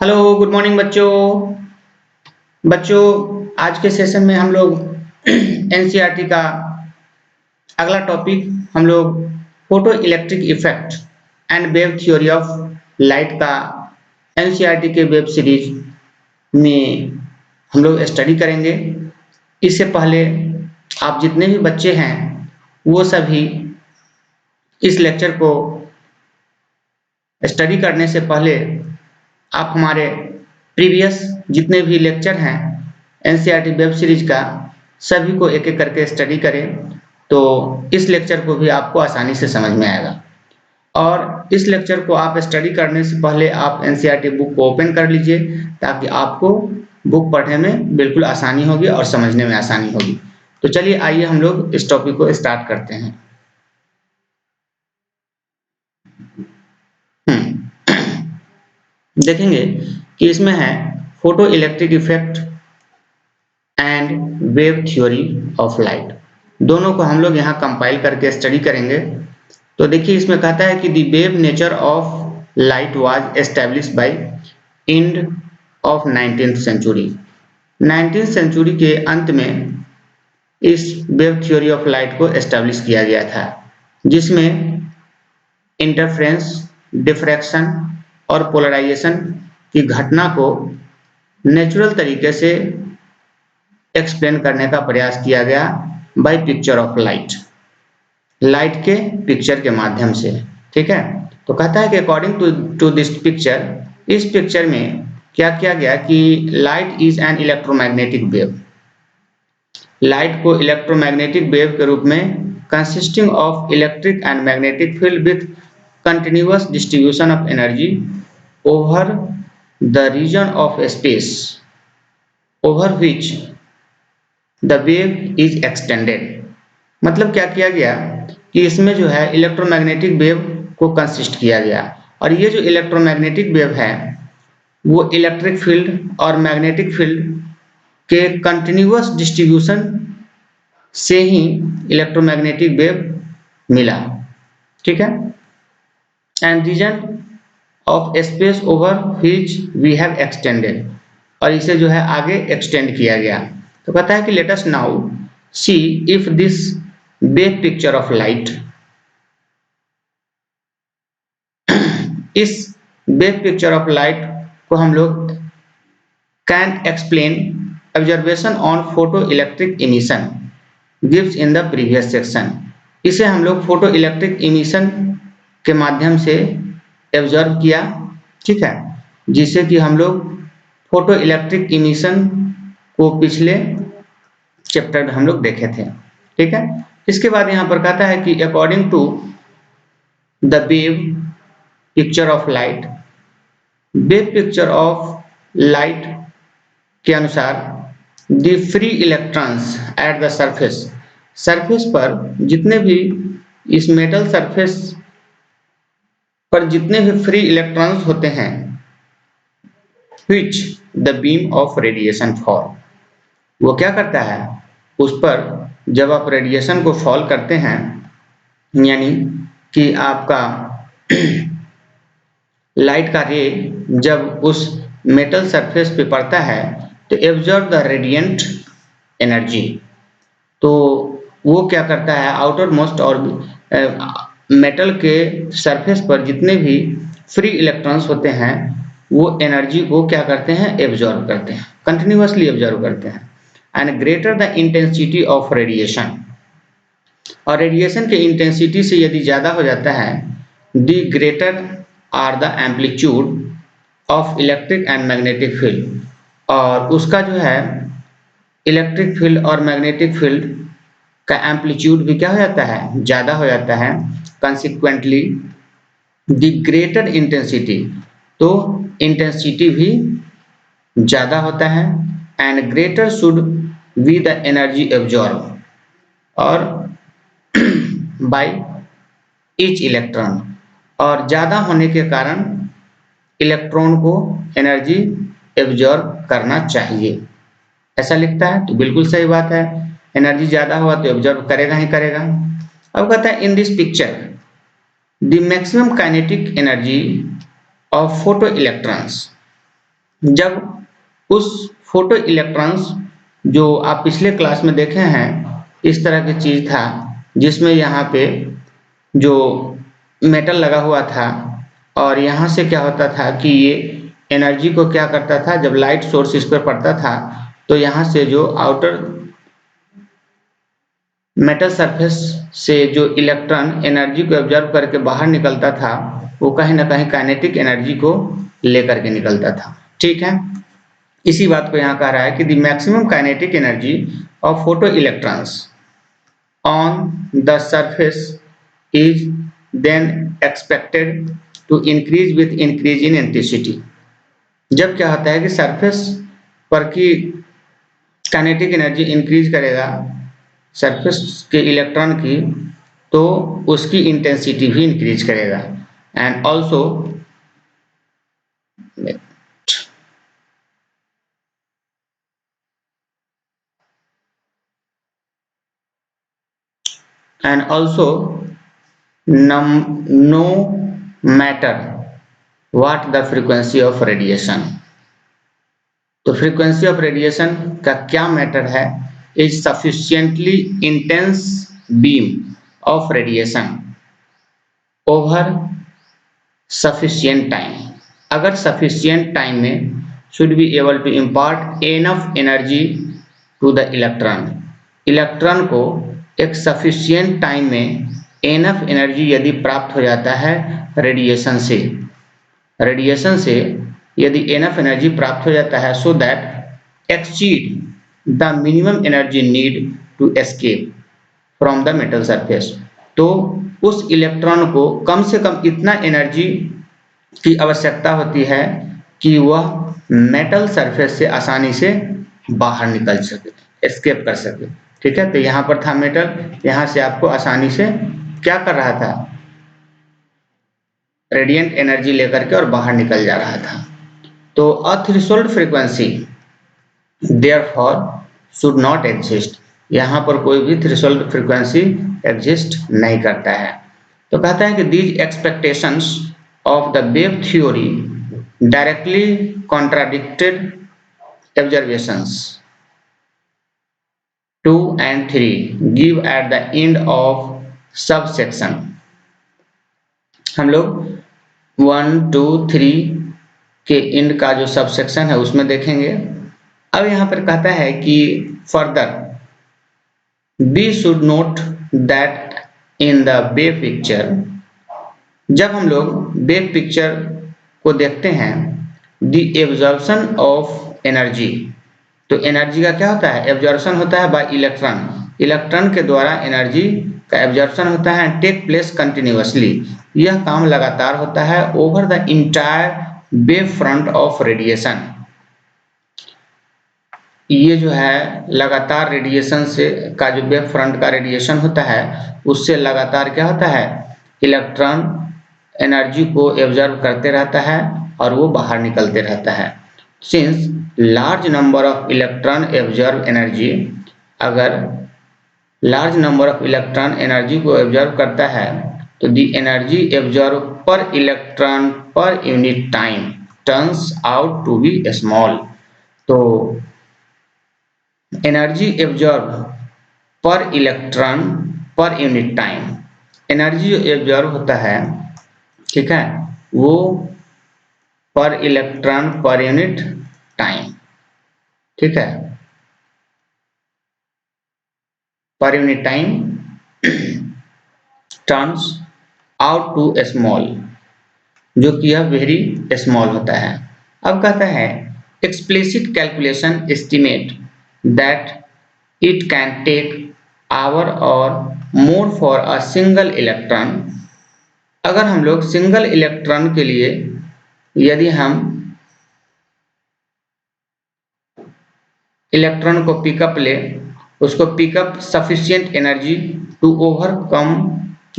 Hello good morning बच्चों। बच्चों, आज के सेशन में हम लोग एनसीईआरटी का अगला टॉपिक हम लोग photo electric effect and wave theory of light का एनसीईआरटी के वेब सीरीज में हम लोग स्टडी करेंगे। इससे पहले आप जितने भी बच्चे हैं वो सभी इस लेक्चर को स्टडी करने से पहले आप हमारे प्रीवियस जितने भी लेक्चर हैं एनसीईआरटी वेब सीरीज का सभी को एक एक करके स्टडी करें, तो इस लेक्चर को भी आपको आसानी से समझ में आएगा। और इस लेक्चर को आप स्टडी करने से पहले आप एनसीईआरटी बुक को ओपन कर लीजिए ताकि आपको बुक पढ़ने में बिल्कुल आसानी होगी और समझने में आसानी होगी। तो चलिए आइए हम लोग इस टॉपिक को स्टार्ट करते हैं। देखेंगे कि इसमें है photo electric effect and wave theory of light. दोनों को हम लोग यहाँ कंपाइल करके स्टडी करेंगे। तो देखिए इसमें कहता है कि the wave nature of light was establish by end of 19th century. 19th century के अंत में इस वेव थ्योरी ऑफ लाइट को एस्टेब्लिश किया गया था, जिसमें इंटरफ्रेंस, डिफ्रैक्शन और पोलराइजेशन की घटना को नेचुरल तरीके से एक्सप्लेन करने का प्रयास किया गया by picture of light, light के पिक्चर के माध्यम से। ठीक है, तो कहता है कि अकॉर्डिंग टू दिस पिक्चर, इस पिक्चर में क्या किया गया कि light is an electromagnetic wave. Light को इलेक्ट्रोमैग्नेटिक वेव के रूप में consisting of electric and magnetic field with continuous distribution of energy over the region of space over which the wave is extended. मतलब क्या किया गया कि इसमें जो है इलेक्ट्रोमैग्नेटिक वेव को कंसिस्ट किया गया, और ये जो इलेक्ट्रोमैग्नेटिक वेव है वो इलेक्ट्रिक फील्ड और मैग्नेटिक फील्ड के कंटिन्यूअस डिस्ट्रीब्यूशन से ही इलेक्ट्रोमैग्नेटिक वेव मिला। ठीक है, and region of space over which we have extended, और इसे जो है आगे एक्सटेंड किया गया। तो कहता है कि let us now see if this wave picture of light, इस वेव पिक्चर ऑफ लाइट को हम लोग can explain observation on photo electric emission gives in the previous section. इसे हम लोग फोटो इलेक्ट्रिक इमिशन के माध्यम से ऑब्जर्व किया। ठीक है, जिसे कि हम लोग फोटो इलेक्ट्रिक इमिशन को पिछले चैप्टर में हम लोग देखे थे। ठीक है, इसके बाद यहाँ पर कहता है कि according to the wave picture of light, wave picture of light के अनुसार the free electrons at the surface, surface पर जितने भी इस मेटल सरफेस पर जितने भी फ्री इलेक्ट्रॉन्स होते हैं, which the beam of radiation fall, वो क्या करता है उस पर जब आप रेडिएशन को फॉल करते हैं, यानी कि आपका लाइट का रे जब उस मेटल सरफेस पे पड़ता है तो एब्जॉर्ब द रेडिएंट एनर्जी। तो वो क्या करता है आउटर मोस्ट और मेटल के सरफेस पर जितने भी फ्री इलेक्ट्रॉन्स होते हैं वो एनर्जी को क्या करते हैं एब्जॉर्ब करते हैं, कंटिन्यूअसली एब्जॉर्ब करते हैं। And greater the intensity of radiation, और रेडिएशन के इंटेंसिटी से यदि ज़्यादा हो जाता है, the greater or the amplitude of electric and magnetic field, और उसका जो है इलेक्ट्रिक फील्ड और मैग्नेटिक फील्ड का एम्पलीट्यूड भी क्या हो जाता है ज़्यादा हो जाता है। कंसिक्वेंटली द ग्रेटर इंटेंसिटी, तो इंटेंसिटी भी ज़्यादा होता है। And greater should be the energy absorb और बाय ईच इलेक्ट्रॉन, और ज़्यादा होने के कारण इलेक्ट्रॉन को एनर्जी एब्जॉर्ब करना चाहिए, ऐसा लिखता है। तो बिल्कुल सही बात है, एनर्जी ज़्यादा हुआ तो एब्जॉर्ब करेगा ही करेगा। अब कहता है in this picture the maximum kinetic energy of photo electrons, जब उस फोटो इलेक्ट्रॉन्स जो आप पिछले क्लास में देखे हैं, इस तरह की चीज था जिसमें यहाँ पे जो मेटल लगा हुआ था और यहाँ से क्या होता था कि ये एनर्जी को क्या करता था, जब लाइट सोर्स इस पर पड़ता था तो यहाँ से जो आउटर मेटल सरफेस से जो इलेक्ट्रॉन एनर्जी को ऑब्जर्व करके बाहर निकलता था, वो कहीं ना कहीं काइनेटिक एनर्जी को लेकर के निकलता था। ठीक है, इसी बात को यहाँ कह रहा है कि the maximum kinetic energy of photo electrons on the surface is then expected to increase with increase in intensity. जब क्या होता है कि सरफेस पर की काइनेटिक एनर्जी इंक्रीज करेगा सरफेस के इलेक्ट्रॉन की, तो उसकी इंटेंसिटी भी इंक्रीज करेगा। And also no matter what the frequency of radiation, तो फ्रीक्वेंसी ऑफ रेडिएशन का क्या मैटर है, is sufficiently intense beam of radiation over sufficient time. अगर सफिशिएंट टाइम में should be able to impart enough energy to the electron. Electron को एक sufficient time में enough energy यदि प्राप्त हो जाता है रेडिएशन से यदि एनफ एनर्जी प्राप्त हो जाता है so that exceed the minimum energy need to escape from the metal surface, तो उस इलेक्ट्रॉन को कम से कम इतना एनर्जी की आवश्यकता होती है कि वह मेटल सरफेस से आसानी से बाहर निकल सके, एस्केप कर सके। ठीक है, तो यहाँ पर था मेटल, यहाँ से आपको आसानी से क्या कर रहा था, रेडिएंट एनर्जी लेकर के और बाहर निकल जा रहा था। तो अ threshold frequency therefore should not exist, यहाँ पर कोई भी थ्रेशोल्ड फ्रीक्वेंसी एग्जिस्ट नहीं करता है। तो कहता है कि these expectations of the wave theory directly contradicted observations 2 and 3 give at the end of subsection। हम लोग 1, 2, 3 के एंड का जो सबसेक्शन है उसमें देखेंगे। अब यहाँ पर कहता है कि further we should note that in the wave picture, जब हम लोग वेव पिक्चर को देखते हैं, द एब्जॉर्प्शन ऑफ एनर्जी, तो एनर्जी का क्या होता है, एब्जॉर्प्शन होता है बाय इलेक्ट्रॉन, इलेक्ट्रॉन के द्वारा एनर्जी का एब्जॉर्प्शन होता है, टेक प्लेस कंटिन्यूअसली, यह काम लगातार होता है over the entire wave front of radiation. ये जो है लगातार रेडिएशन से का जो वेव फ्रंट का रेडिएशन होता है उससे लगातार क्या होता है, इलेक्ट्रॉन एनर्जी को एब्जॉर्ब करते रहता है और वो बाहर निकलते रहता है। Since large number of electron absorb energy, अगर large number of electron energy को एब्जॉर्ब करता है तो the energy absorb per electron per unit time turns out to be small. तो energy absorb per electron per unit time, energy जो absorb होता है, ठीक है, वो पर इलेक्ट्रॉन पर यूनिट टाइम, ठीक है, पर unit time turns out too small, जो कि यह वेरी स्मॉल होता है। अब कहता है explicit calculation estimate that it can take hour और more for a single electron. अगर हम लोग सिंगल इलेक्ट्रॉन के लिए यदि हम इलेक्ट्रॉन को पिकअप ले, उसको pick up sufficient energy to overcome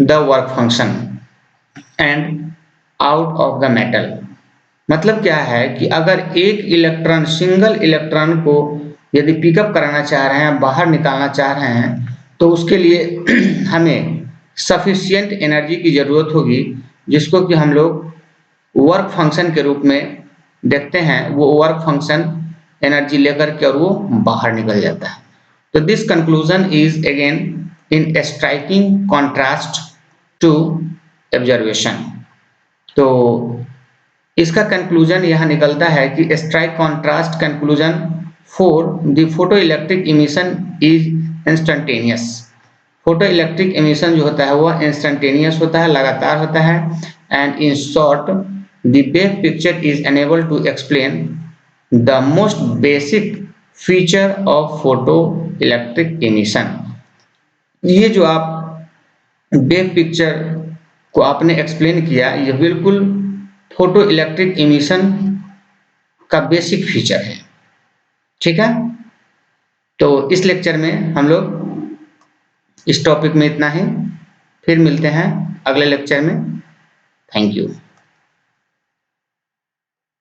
the work function and out of the metal. मतलब क्या है कि अगर एक इलेक्ट्रॉन सिंगल इलेक्ट्रॉन को यदि पिकअप कराना चाह रहे हैं, बाहर निकालना चाह रहे हैं, तो उसके लिए हमें सफिशिएंट एनर्जी की जरूरत होगी, जिसको कि हम लोग वर्क फंक्शन के रूप में देखते हैं वो वर्क फंक्शन एनर्जी लेकर के और वो बाहर निकल जाता है। तो this conclusion is again in striking contrast to observation. तो इसका कंक्लूजन यह निकलता है कि strike contrast conclusion for the photo electric emission is instantaneous. Photo electric emission जो होता है वह इंस्टेंटेनियस होता है, लगातार होता है। And in short the wave picture is unable to explain the most basic feature of photo electric emission. ये जो आप वेव पिक्चर को आपने एक्सप्लेन किया, ये बिल्कुल फोटो इलेक्ट्रिक इमिशन का बेसिक फीचर है। ठीक है, तो इस लेक्चर में हम लोग इस टॉपिक में इतना ही, फिर मिलते हैं अगले लेक्चर में। Thank you.